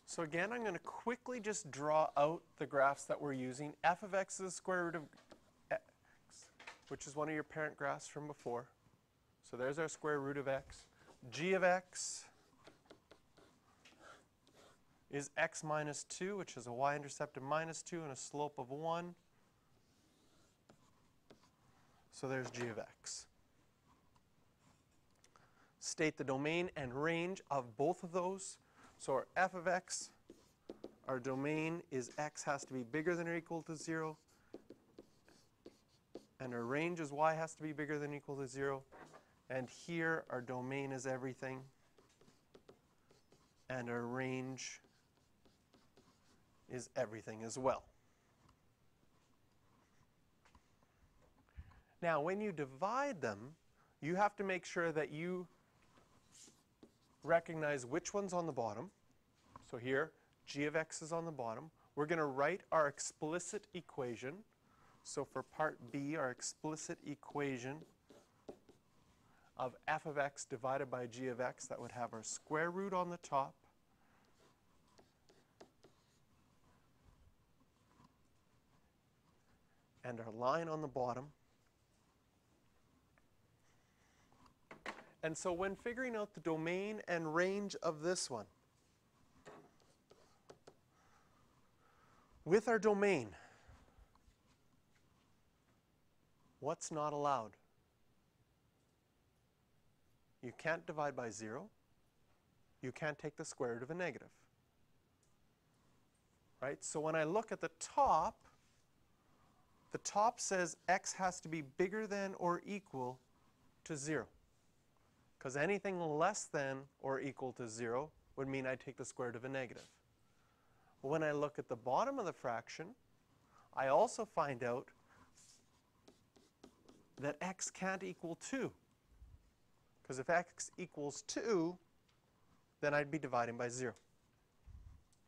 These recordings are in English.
So again, I'm going to quickly just draw out the graphs that we're using. F of x is the square root of x, which is one of your parent graphs from before. So there's our square root of x. G of x is x minus 2, which is a y-intercept of minus 2 and a slope of 1. So there's g of x. State the domain and range of both of those. So our f of x, our domain is x has to be bigger than or equal to 0. And our range is y has to be bigger than or equal to 0. And here our domain is everything. And our range is everything as well. Now, when you divide them, you have to make sure that you recognize which one's on the bottom. So here, g of x is on the bottom. We're going to write our explicit equation. So for part B, our explicit equation of f of x divided by g of x, that would have our square root on the top and our line on the bottom. And so when figuring out the domain and range of this one, with our domain, what's not allowed? You can't divide by 0. You can't take the square root of a negative. Right? So when I look at the top says x has to be bigger than or equal to 0. Because anything less than or equal to 0 would mean I take the square root of a negative. When I look at the bottom of the fraction, I also find out that x can't equal 2. Because if x equals 2, then I'd be dividing by 0.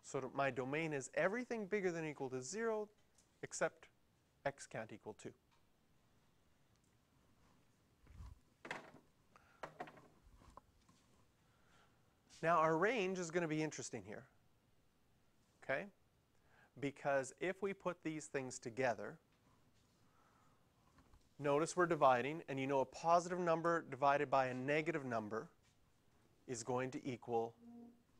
So my domain is everything bigger than or equal to 0, except x can't equal 2. Now our range is going to be interesting here, okay? Because if we put these things together, notice we're dividing, and you know a positive number divided by a negative number is going to equal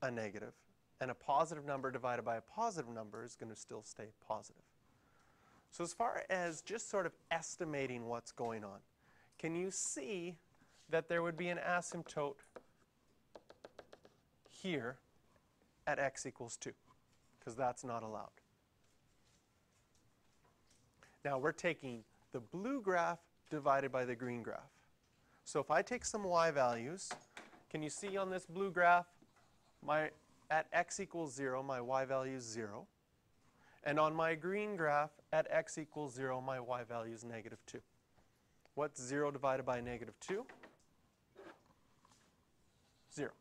a negative. And a positive number divided by a positive number is going to still stay positive. So as far as just sort of estimating what's going on, can you see that there would be an asymptote here at x equals 2? Because that's not allowed. Now we're taking the blue graph divided by the green graph. So if I take some y values, can you see on this blue graph, at x equals 0, my y value is 0. And on my green graph, at x equals 0, my y value is negative 2. What's 0 divided by negative 2? 0.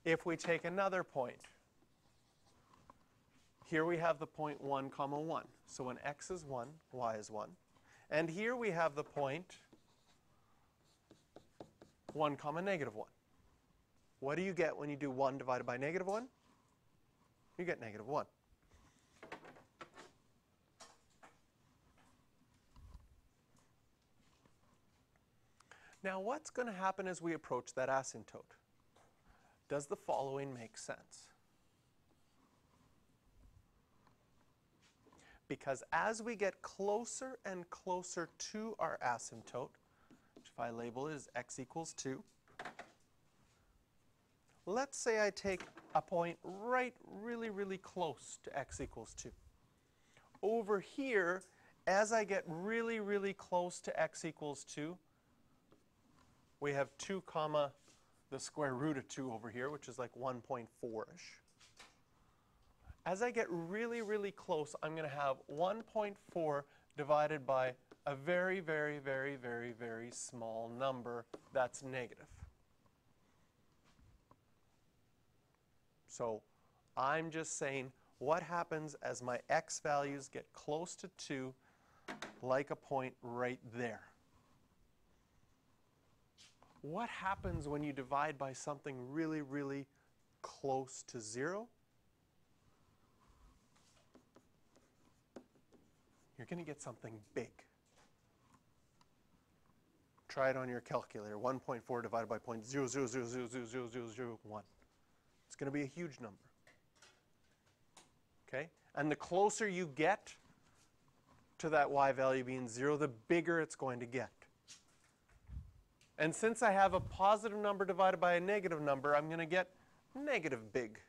If we take another point, here we have the point 1, 1. So when x is 1, y is 1. And here we have the point 1, negative 1. What do you get when you do 1 divided by negative 1? You get negative 1. Now what's going to happen as we approach that asymptote? Does the following make sense? Because as we get closer and closer to our asymptote, which if I label it as x equals 2, let's say I take a point right really close to x equals 2. Over here, as I get really close to x equals 2, we have 2 comma the square root of 2 over here, which is like 1.4-ish. As I get really close, I'm going to have 1.4 divided by a very small number that's negative. So I'm just saying what happens as my x values get close to 2, like a point right there. What happens when you divide by something really close to 0, you're going to get something big. Try it on your calculator. 1.4 divided by 0.000000001. It's going to be a huge number. Okay? And the closer you get to that y value being 0, the bigger it's going to get. And since I have a positive number divided by a negative number, I'm going to get negative big.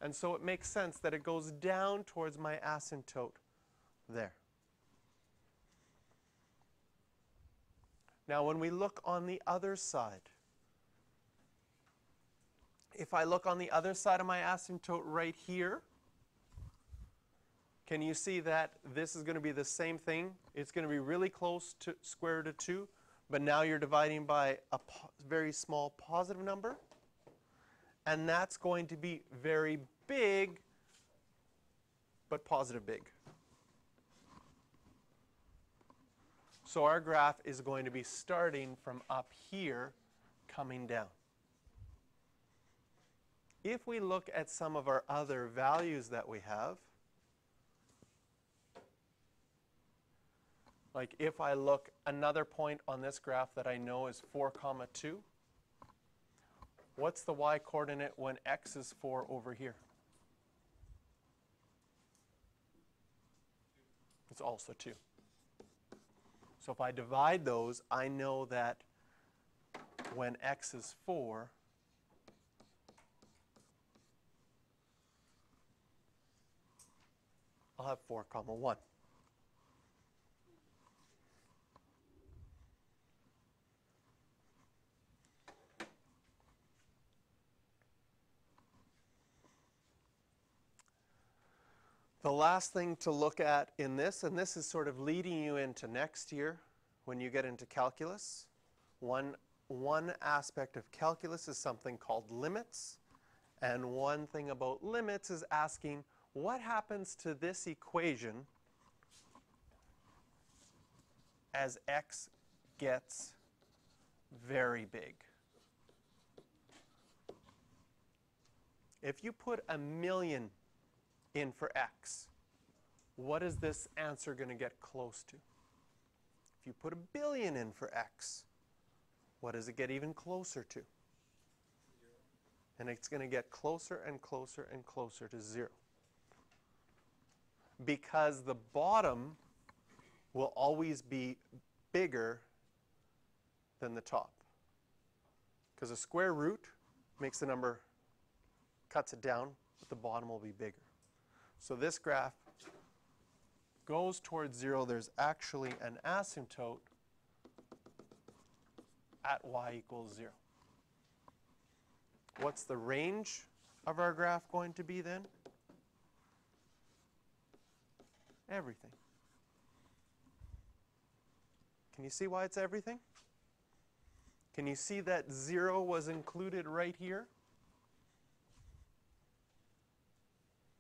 And so it makes sense that it goes down towards my asymptote there. Now when we look on the other side, if I look on the other side of my asymptote right here, can you see that this is going to be the same thing? It's going to be really close to square root of 2, but now you're dividing by a very small positive number. And that's going to be very big, but positive big. So our graph is going to be starting from up here, coming down. If we look at some of our other values that we have, like if I look another point on this graph that I know is 4, 2, what's the y-coordinate when x is 4 over here? It's also 2. So if I divide those, I know that when x is 4, I'll have 4, 1. The last thing to look at in this, and this is sort of leading you into next year when you get into calculus, one aspect of calculus is something called limits. And one thing about limits is asking what happens to this equation as x gets very big. If you put 1,000,000 in for x, what is this answer going to get close to? If you put 1,000,000,000 in for x, what does it get even closer to? 0. And it's going to get closer and closer and closer to 0. Because the bottom will always be bigger than the top. Because a square root makes the number, cuts it down, but the bottom will be bigger. So this graph goes towards 0. There's actually an asymptote at y equals 0. What's the range of our graph going to be then? Everything. Can you see why it's everything? Can you see that 0 was included right here?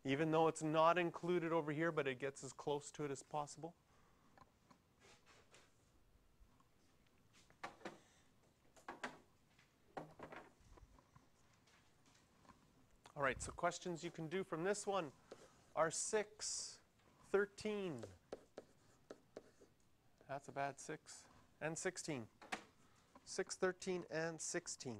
Even though it's not included over here, but it gets as close to it as possible. All right, so questions you can do from this one are 6, 13. That's a bad 6. And 16. 6, 13, and 16.